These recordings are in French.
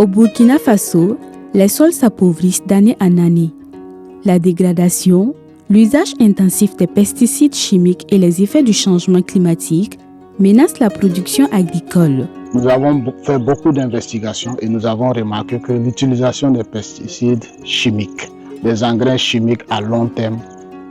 Au Burkina Faso, les sols s'appauvrissent d'année en année. La dégradation, l'usage intensif des pesticides chimiques et les effets du changement climatique menacent la production agricole. Nous avons fait beaucoup d'investigations et nous avons remarqué que l'utilisation des pesticides chimiques, des engrais chimiques à long terme,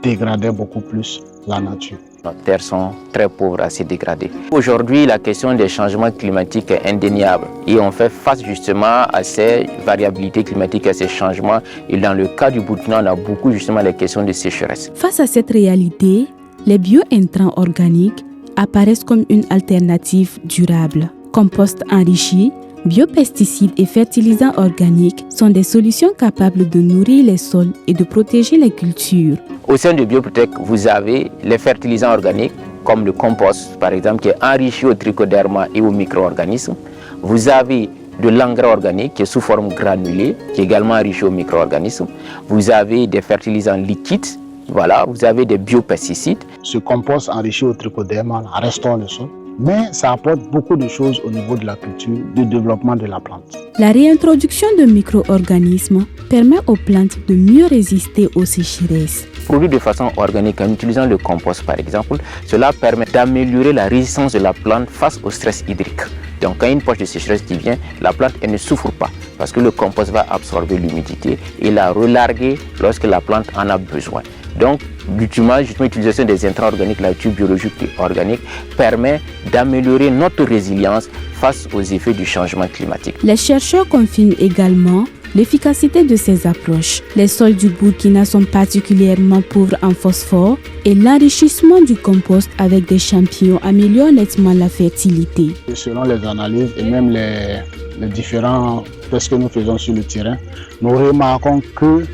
dégradait beaucoup plus la nature. Nos terres sont très pauvres, assez dégradées. Aujourd'hui, la question des changements climatiques est indéniable et on fait face justement à ces variabilités climatiques, à ces changements. Et dans le cas du Burkina, on a beaucoup justement les questions de sécheresse. Face à cette réalité, les bio-intrants organiques apparaissent comme une alternative durable. Compost enrichi, biopesticides et fertilisants organiques sont des solutions capables de nourrir les sols et de protéger les cultures. Au sein de Bioprotec, vous avez les fertilisants organiques, comme le compost, par exemple, qui est enrichi au trichoderma et aux micro-organismes. Vous avez de l'engrais organique qui est sous forme granulée, qui est également enrichi aux micro-organismes. Vous avez des fertilisants liquides, voilà, vous avez des biopesticides. Ce compost enrichi au trichoderma restaure le sol, mais ça apporte beaucoup de choses au niveau de la culture, du développement de la plante. La réintroduction de micro-organismes permet aux plantes de mieux résister aux sécheresses. Produit de façon organique en utilisant le compost par exemple, cela permet d'améliorer la résistance de la plante face au stress hydrique. Donc quand une poche de sécheresse qui vient, la plante elle ne souffre pas parce que le compost va absorber l'humidité et la relarguer lorsque la plante en a besoin. Donc l'utilisation des intrants organiques, la nature biologique et organique permet d'améliorer notre résilience face aux effets du changement climatique. Les chercheurs confirment également l'efficacité de ces approches. Les sols du Burkina sont particulièrement pauvres en phosphore et l'enrichissement du compost avec des champignons améliore nettement la fertilité. Et selon les analyses et même les différents tests que nous faisons sur le terrain, nous remarquons que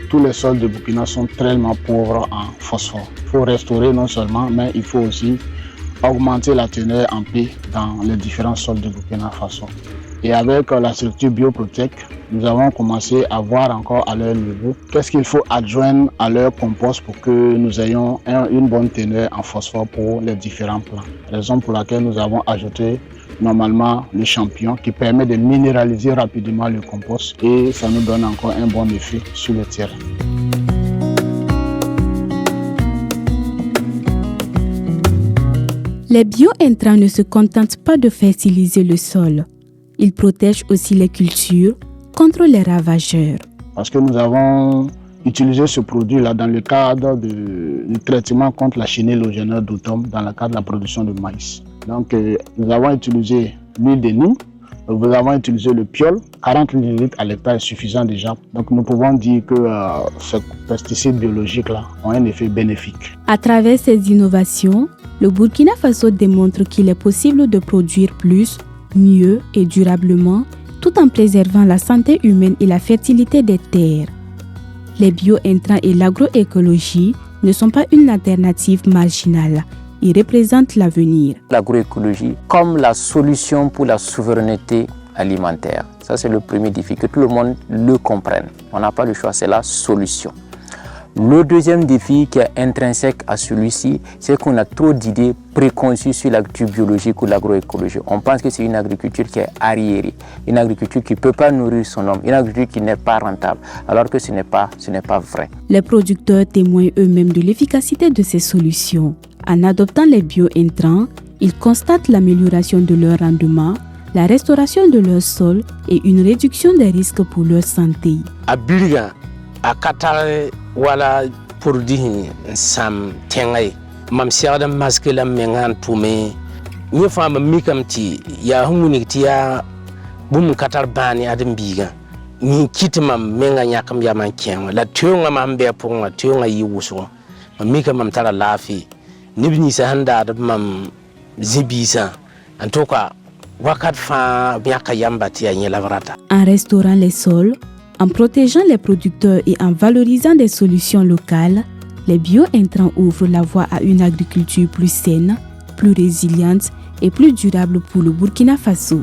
tous les sols de Burkina sont tellement pauvres en phosphore. Il faut restaurer non seulement, mais il faut aussi augmenter la teneur en P dans les différents sols de Burkina Faso. Et avec la structure Bioprotec, nous avons commencé à voir encore à leur niveau qu'est-ce qu'il faut adjoindre à leur compost pour que nous ayons une bonne teneur en phosphore pour les différents plants. Raison pour laquelle nous avons ajouté normalement le champignon qui permet de minéraliser rapidement le compost et ça nous donne encore un bon effet sur le terrain. Les bio-intrants ne se contentent pas de fertiliser le sol. Ils protègent aussi les cultures contre les ravageurs. Parce que nous avons utilisé ce produit-là dans le cadre du traitement contre la chenille légionnaire d'automne dans le cadre de la production de maïs. Donc nous avons utilisé l'huile de Nîmes, nous avons utilisé le piole, 40 litres à l'hectare est suffisant déjà. Donc nous pouvons dire que ces pesticides biologiques-là ont un effet bénéfique. À travers ces innovations, le Burkina Faso démontre qu'il est possible de produire plus, mieux et durablement, tout en préservant la santé humaine et la fertilité des terres. Les bio-intrants et l'agroécologie ne sont pas une alternative marginale. Ils représentent l'avenir. L'agroécologie comme la solution pour la souveraineté alimentaire. Ça, c'est le premier défi, que tout le monde le comprenne. On n'a pas le choix, c'est la solution. Le deuxième défi qui est intrinsèque à celui-ci, c'est qu'on a trop d'idées préconçues sur l'agriculture biologique ou l'agroécologie. On pense que c'est une agriculture qui est arriérée, une agriculture qui ne peut pas nourrir son homme, une agriculture qui n'est pas rentable, alors que ce n'est pas vrai. Les producteurs témoignent eux-mêmes de l'efficacité de ces solutions. En adoptant les bio-intrants, ils constatent l'amélioration de leur rendement, la restauration de leur sol et une réduction des risques pour leur santé. A katare wala produit sam tengai mam siada maskela mengan tume ni fama mikam ti ya humuni ti ya bum katar bani adam biga ni kitmam menga nyakam ya man ken la tionga mam be ponga tionga yi wuso mikam mam tara lafi nibni sa handa mam zibisa en tout cas wakat fa biaka yamba ti ya lavrata. En restaurant les sols, en protégeant les producteurs et en valorisant des solutions locales, les bio-intrants ouvrent la voie à une agriculture plus saine, plus résiliente et plus durable pour le Burkina Faso.